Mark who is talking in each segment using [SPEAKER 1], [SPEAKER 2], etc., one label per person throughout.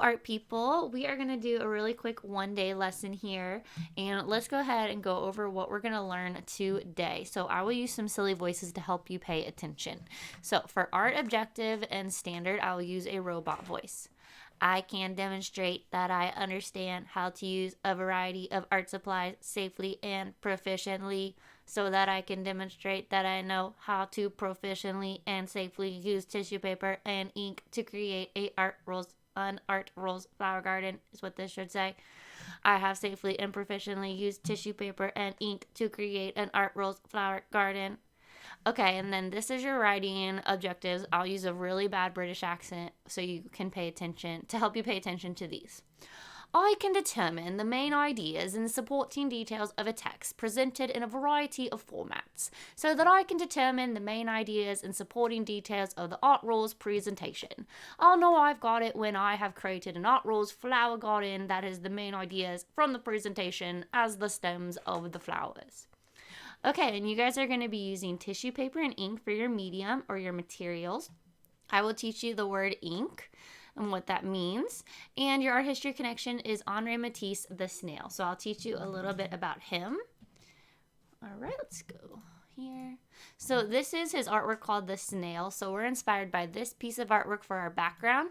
[SPEAKER 1] art people, we are going to do a really quick one-day lesson here, and let's go ahead and go over what we're going to learn today. So I will use some silly voices to help you pay attention. So for art objective and standard, I will use a robot voice. I can demonstrate that I understand how to use a variety of art supplies safely and proficiently, so that I can demonstrate that I know how to proficiently and safely use tissue paper and ink to create an art rose flower garden is what this should say. I have safely and proficiently used tissue paper and ink to create an art rose flower garden. Okay, and then this is your writing objectives. I'll use a really bad British accent so you can pay attention, to help you pay attention to these. I can determine the main ideas and supporting details of a text presented in a variety of formats, so that I can determine the main ideas and supporting details of the art rules presentation. I'll know I've got it when I have created an art rules flower garden that is the main ideas from the presentation as the stems of the flowers. Okay, and you guys are going to be using tissue paper and ink for your medium or your materials. I will teach you the word ink and what that means. And your art history connection is Henri Matisse the snail. So I'll teach you a little bit about him. All right, let's go here. So this is his artwork called The Snail. So we're inspired by this piece of artwork for our background,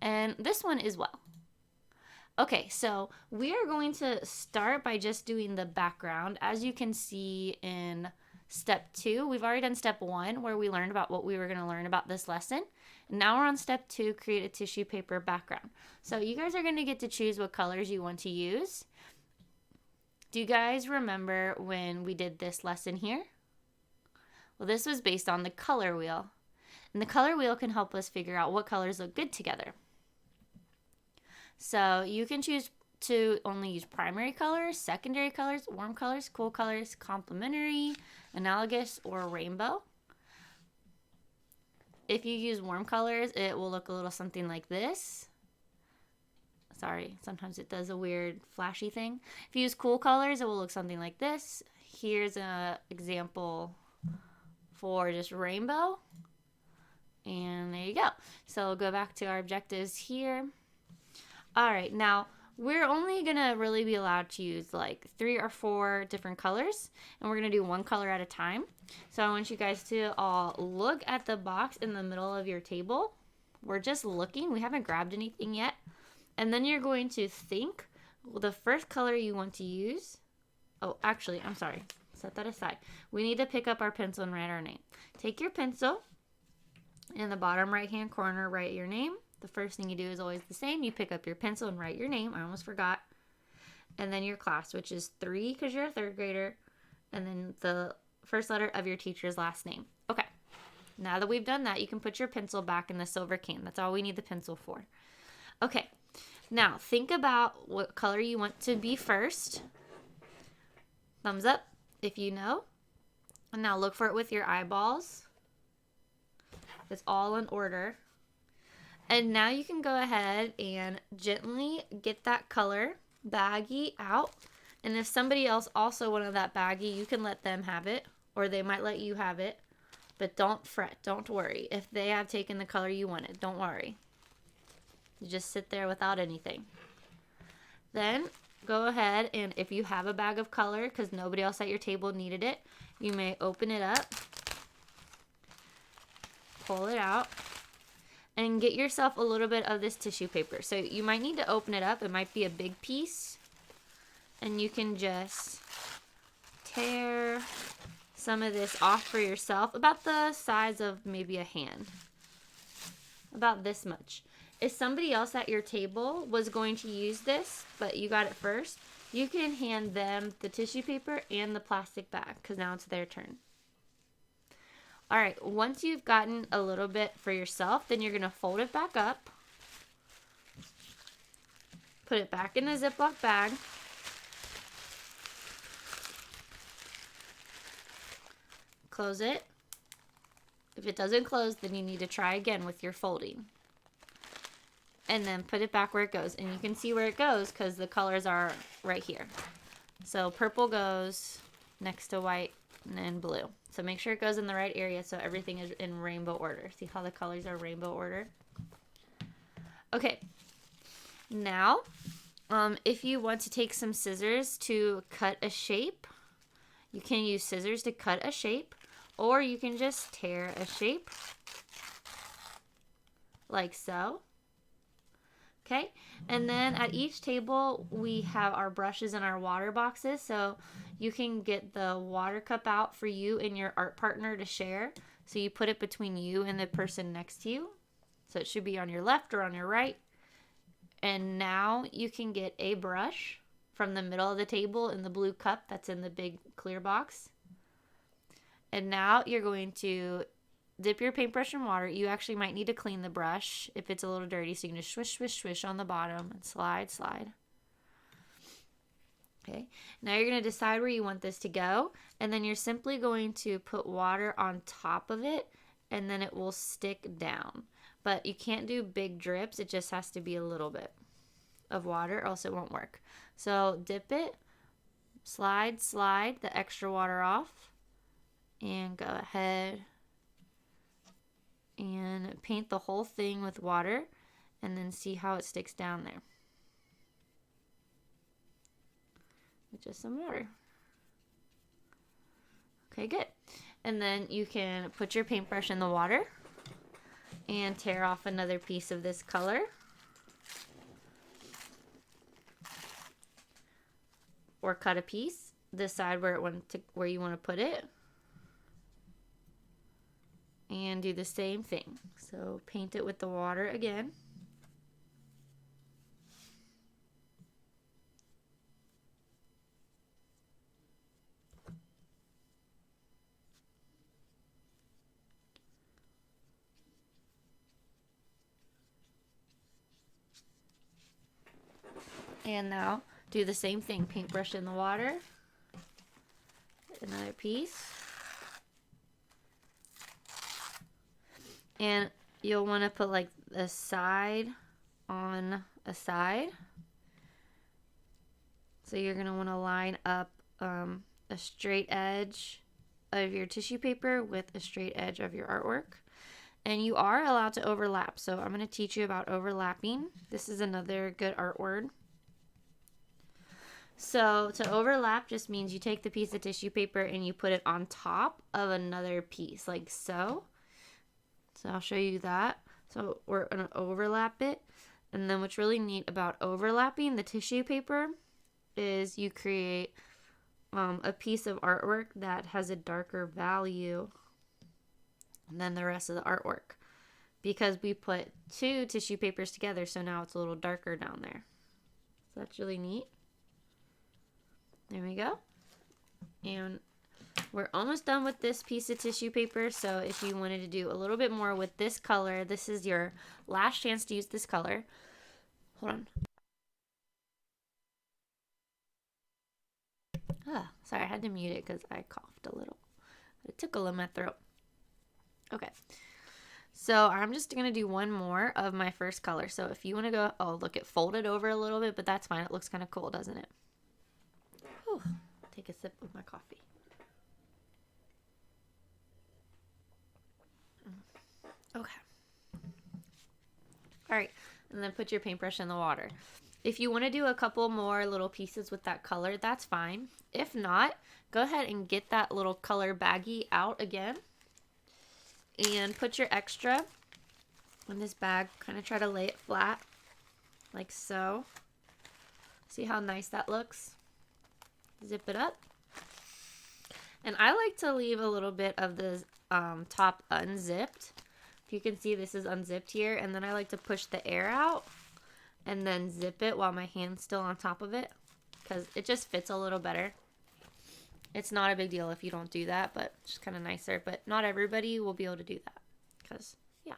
[SPEAKER 1] and this one as well. Okay, so we are going to start by just doing the background. As you can see in step 2, we've already done step 1 where we learned about what we were going to learn about this lesson. Now we're on step 2, create a tissue paper background. So you guys are going to get to choose what colors you want to use. Do you guys remember when we did this lesson here? Well, this was based on the color wheel. And the color wheel can help us figure out what colors look good together. So you can choose to only use primary colors, secondary colors, warm colors, cool colors, complementary, analogous, or rainbow. If you use warm colors, it will look a little something like this. Sorry, sometimes it does a weird flashy thing. If you use cool colors, it will look something like this. Here's an example for just rainbow. And there you go. So we'll go back to our objectives here. All right, now we're only gonna really be allowed to use like 3 or 4 different colors, and we're gonna do one color at a time. So I want you guys to all look at the box in the middle of your table. We're just looking, we haven't grabbed anything yet. And then you're going to think the first color you want to use. Oh, actually, I'm sorry, set that aside. We need to pick up our pencil and write our name. Take your pencil, in the bottom right hand corner, write your name. The first thing you do is always the same. You pick up your pencil and write your name. I almost forgot. And then your class, which is 3 because you're a 3rd grader. And then the first letter of your teacher's last name. Okay. Now that we've done that, you can put your pencil back in the silver can. That's all we need the pencil for. Okay. Now, think about what color you want to be first. Thumbs up if you know. And now look for it with your eyeballs. It's all in order. And now you can go ahead and gently get that color baggie out. And if somebody else also wanted that baggie, you can let them have it, or they might let you have it. But don't fret, don't worry. If they have taken the color you wanted, don't worry. You just sit there without anything. Then go ahead, and if you have a bag of color, because nobody else at your table needed it, you may open it up, pull it out, and get yourself a little bit of this tissue paper. So you might need to open it up. It might be a big piece. And you can just tear some of this off for yourself, about the size of maybe a hand. About this much. If somebody else at your table was going to use this, but you got it first, you can hand them the tissue paper and the plastic bag, because now it's their turn. All right, once you've gotten a little bit for yourself, then you're going to fold it back up. Put it back in the Ziploc bag. Close it. If it doesn't close, then you need to try again with your folding. And then put it back where it goes. And you can see where it goes because the colors are right here. So purple goes next to white and blue. So make sure it goes in the right area so everything is in rainbow order. See how the colors are rainbow order? Okay. Now, if you want to take some scissors to cut a shape, you can use scissors to cut a shape, or you can just tear a shape like so. Okay, and then at each table we have our brushes and our water boxes, so you can get the water cup out for you and your art partner to share. So you put it between you and the person next to you. So it should be on your left or on your right. And now you can get a brush from the middle of the table in the blue cup that's in the big clear box. And now you're going to dip your paintbrush in water. You actually might need to clean the brush if it's a little dirty, so you can just swish, swish, swish on the bottom and slide, slide. Okay, now you're going to decide where you want this to go, and then you're simply going to put water on top of it, and then it will stick down. But you can't do big drips, it just has to be a little bit of water, or else it won't work. So dip it, slide, slide the extra water off, and go ahead and paint the whole thing with water, and then see how it sticks down there with just some water. Okay, good. And then you can put your paintbrush in the water and tear off another piece of this color, or cut a piece, decide where you want to put it, and do the same thing. So paint it with the water again. And now do the same thing, paintbrush in the water, another piece. And you'll want to put like a side on a side. So you're going to want to line up a straight edge of your tissue paper with a straight edge of your artwork. And you are allowed to overlap. So I'm going to teach you about overlapping. This is another good art word. So to overlap just means you take the piece of tissue paper and you put it on top of another piece, like so. So I'll show you that. So we're going to overlap it. And then what's really neat about overlapping the tissue paper is you create a piece of artwork that has a darker value than the rest of the artwork, because we put two tissue papers together, so now it's a little darker down there. So that's really neat. There we go. And we're almost done with this piece of tissue paper, so if you wanted to do a little bit more with this color, this is your last chance to use this color. Hold on. Sorry, I had to mute it because I coughed a little. It tickled in my throat. Okay. So I'm just going to do one more of my first color. So if you want to go, oh, look, it folded over a little bit, but that's fine. It looks kind of cool, doesn't it? Whew. Take a sip of my coffee. Okay. All right. And then put your paintbrush in the water. If you want to do a couple more little pieces with that color, that's fine. If not, go ahead and get that little color baggie out again. And put your extra in this bag. Kind of try to lay it flat, like so. See how nice that looks? Zip it up. And I like to leave a little bit of the top unzipped. If you can see, this is unzipped here. And then I like to push the air out and then zip it while my hand's still on top of it, because it just fits a little better. It's not a big deal if you don't do that, but it's just kind of nicer. But not everybody will be able to do that, because, yeah.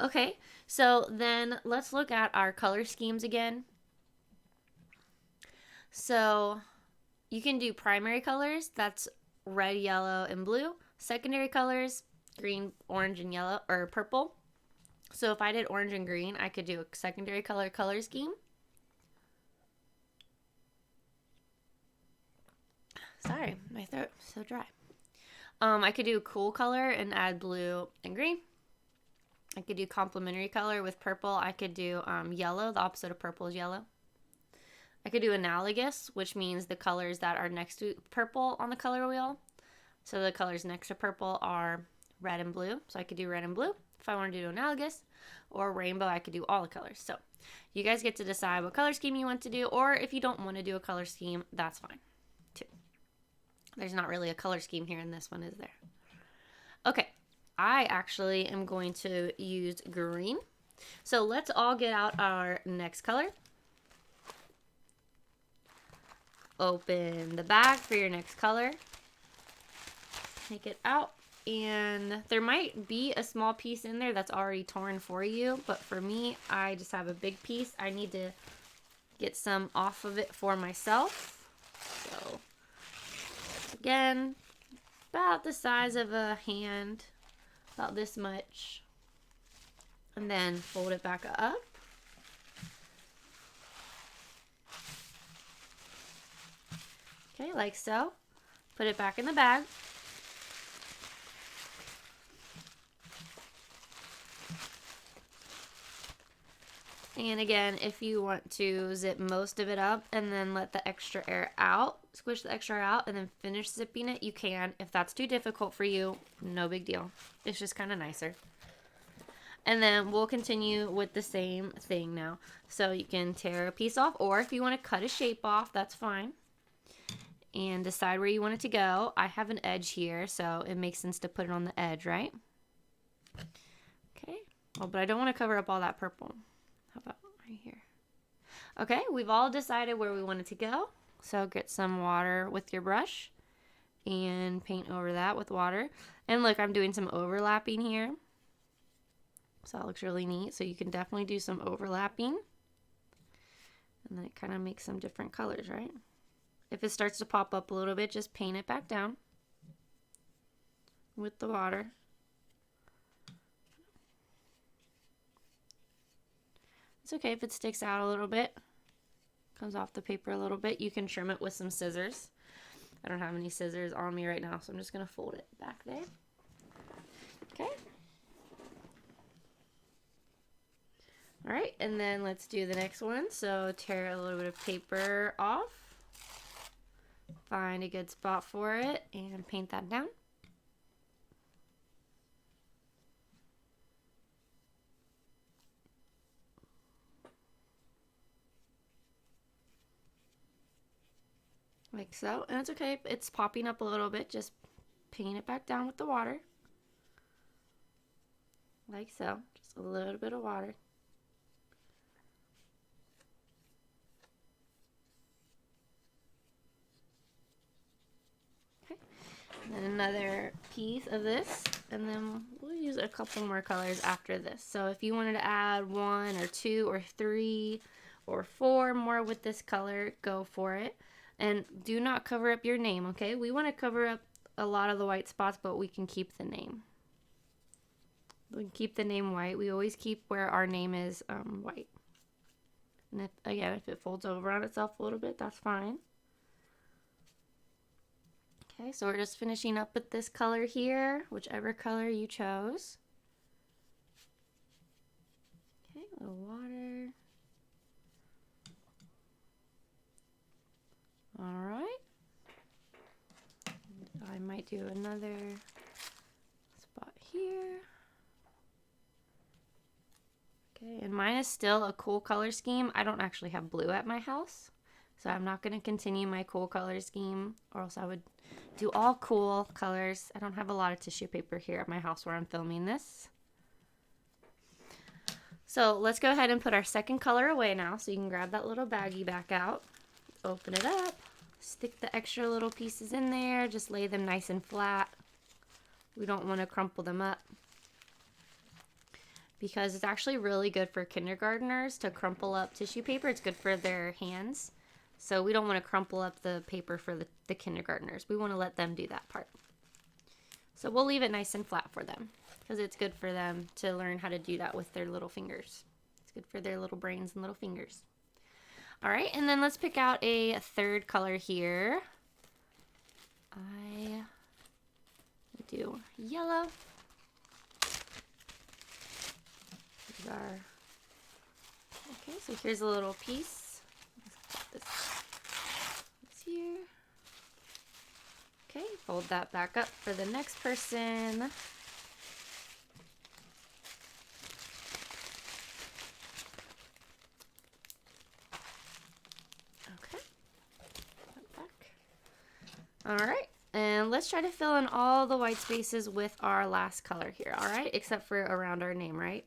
[SPEAKER 1] Okay, so then let's look at our color schemes again. So you can do primary colors, that's red, yellow, and blue. Secondary colors, green, orange, and yellow, or purple. So if I did orange and green, I could do a secondary color scheme. Sorry, my throat's so dry. I could do a cool color and add blue and green. I could do complementary color with purple. I could do yellow. The opposite of purple is yellow. I could do analogous, which means the colors that are next to purple on the color wheel. So the colors next to purple are red and blue. So I could do red and blue if I wanted to do analogous. Or rainbow, I could do all the colors. So you guys get to decide what color scheme you want to do. Or if you don't want to do a color scheme, that's fine too. There's not really a color scheme here in this one, is there? Okay, I actually am going to use green. So let's all get out our next color. Open the bag for your next color. Take it out. And there might be a small piece in there that's already torn for you. But for me, I just have a big piece. I need to get some off of it for myself. So, again, about the size of a hand. About this much. And then fold it back up. Okay, like so. Put it back in the bag. And again, if you want to zip most of it up and then let the extra air out, squish the extra air out and then finish zipping it, you can. If that's too difficult for you, no big deal. It's just kind of nicer. And then we'll continue with the same thing now. So you can tear a piece off, or if you want to cut a shape off, that's fine. And decide where you want it to go. I have an edge here, so it makes sense to put it on the edge, right? Okay. Oh, but I don't want to cover up all that purple. How about right here? Okay, we've all decided where we want it to go. So get some water with your brush and paint over that with water. And look, I'm doing some overlapping here. So that looks really neat. So you can definitely do some overlapping. And then it kind of makes some different colors, right? If it starts to pop up a little bit, just paint it back down with the water. It's okay if it sticks out a little bit, comes off the paper a little bit. You can trim it with some scissors. I don't have any scissors on me right now, so I'm just going to fold it back there. Okay. All right, and then let's do the next one. So tear a little bit of paper off. Find a good spot for it and paint that down. Like so. And it's okay if it's popping up a little bit. Just paint it back down with the water. Like so. Just a little bit of water. And another piece of this, and then we'll use a couple more colors after this. So if you wanted to add 1 or 2 or 3 or 4 more with this color, go for it. And do not cover up your name, okay? We want to cover up a lot of the white spots, but we can keep the name. We can keep the name white. We always keep where our name is white. And if, again, if it folds over on itself a little bit, that's fine. Okay, so we're just finishing up with this color here, whichever color you chose. Okay, a little water. All right. I might do another spot here. Okay, and mine is still a cool color scheme. I don't actually have blue at my house, so I'm not going to continue my cool color scheme, or else I would do all cool colors. I don't have a lot of tissue paper here at my house where I'm filming this. So let's go ahead and put our second color away now. So you can grab that little baggie back out, open it up, stick the extra little pieces in there, just lay them nice and flat. We don't want to crumple them up, because it's actually really good for kindergartners to crumple up tissue paper. It's good for their hands. So we don't want to crumple up the paper for the kindergartners. We want to let them do that part. So we'll leave it nice and flat for them, because it's good for them to learn how to do that with their little fingers. It's good for their little brains and little fingers. All right, and then let's pick out a third color here. I do yellow. Here's our, okay, so here's a little piece. Let's put this here. Okay, fold that back up for the next person. Okay, put that back. All right, and let's try to fill in all the white spaces with our last color here, all right? Except for around our name, right?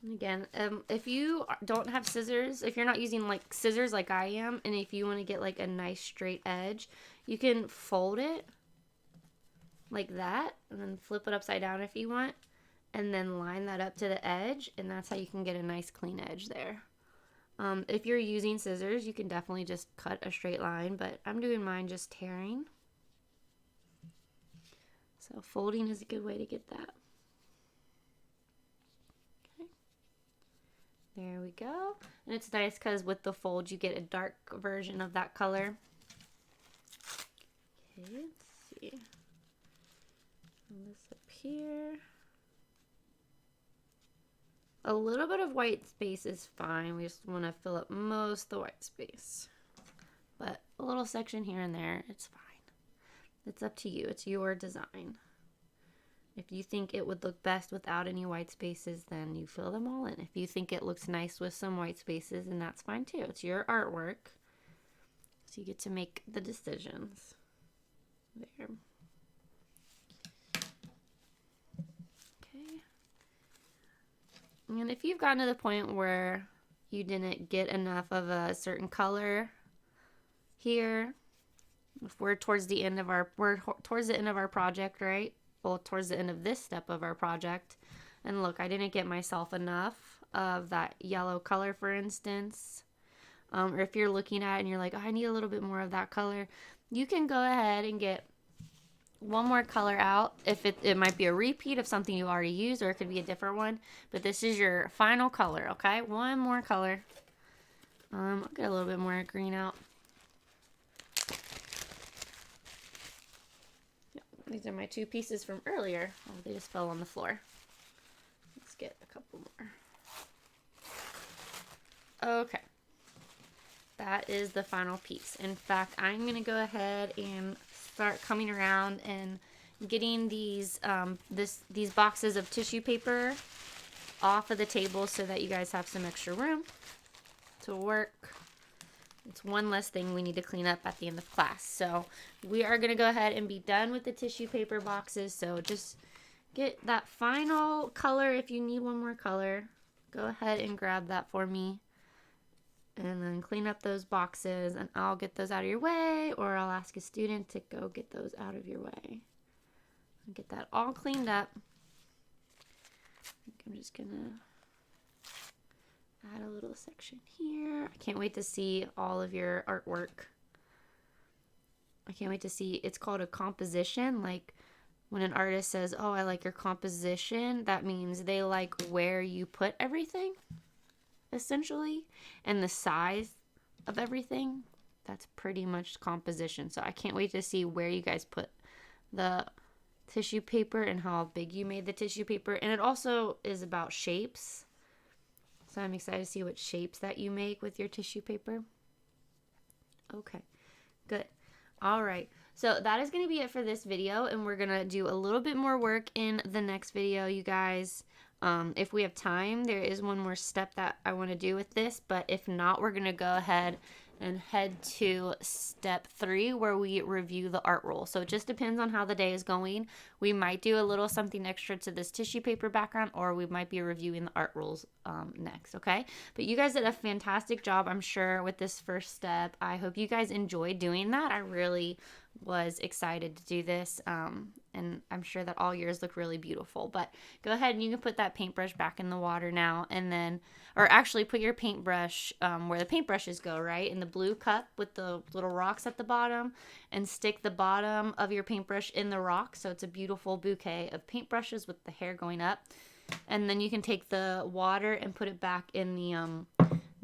[SPEAKER 1] And again, if you don't have scissors, if you're not using like scissors like I am, and if you want to get like a nice straight edge, you can fold it like that and then flip it upside down if you want, and then line that up to the edge, and that's how you can get a nice clean edge there. If you're using scissors, you can definitely just cut a straight line, but I'm doing mine just tearing. So folding is a good way to get that. There we go. And it's nice because with the fold you get a dark version of that color. Okay, let's see. And this up here. A little bit of white space is fine. We just want to fill up most of the white space. But a little section here and there, it's fine. It's up to you. It's your design. If you think it would look best without any white spaces, then you fill them all in. If you think it looks nice with some white spaces, then that's fine too. It's your artwork. So you get to make the decisions. There. Okay. And if you've gotten to the point where you didn't get enough of a certain color here, if we're towards the end of our project, right? Well, towards the end of this step of our project. And look, I didn't get myself enough of that yellow color, for instance. Or if you're looking at it and you're like, oh, I need a little bit more of that color, you can go ahead and get one more color out. If it might be a repeat of something you already used, or it could be a different one. But this is your final color, okay? One more color. I'll get a little bit more green out. These are my two pieces from earlier. Oh, they just fell on the floor. Let's get a couple more. Okay. That is the final piece. In fact, I'm going to go ahead and start coming around and getting these these boxes of tissue paper off of the table so that you guys have some extra room to work. It's one less thing we need to clean up at the end of class. So we are going to go ahead and be done with the tissue paper boxes. So just get that final color. If you need one more color, go ahead and grab that for me. And then clean up those boxes, and I'll get those out of your way, or I'll ask a student to go get those out of your way. I'll get that all cleaned up. I think I'm just going to add a little section here. I can't wait to see all of your artwork. I can't wait to see. It's called a composition. Like when an artist says, oh, I like your composition, that means they like where you put everything, essentially, and the size of everything. That's pretty much composition. So I can't wait to see where you guys put the tissue paper and how big you made the tissue paper. And it also is about shapes. So I'm excited to see what shapes that you make with your tissue paper. Okay, good. All right, so that is going to be it for this video, and we're going to do a little bit more work in the next video, you guys. If we have time, there is one more step that I want to do with this, but if not, we're going to go ahead and head to step 3 where we review the art roll. So it just depends on how the day is going. We might do a little something extra to this tissue paper background, or we might be reviewing the art rolls next, okay? But you guys did a fantastic job, I'm sure, with this first step. I hope you guys enjoyed doing that. I really was excited to do this, and I'm sure that all yours look really beautiful. But go ahead and you can put that paintbrush back in the water now, and then, or actually put your paintbrush where the paintbrushes go, right? In the blue cup with the little rocks at the bottom, and stick the bottom of your paintbrush in the rock so it's a beautiful bouquet of paintbrushes with the hair going up. And then you can take the water and put it back in the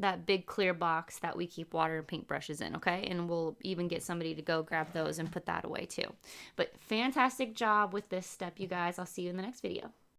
[SPEAKER 1] that big clear box that we keep water and paintbrushes in, okay? And we'll even get somebody to go grab those and put that away too. But fantastic job with this step, you guys. I'll see you in the next video.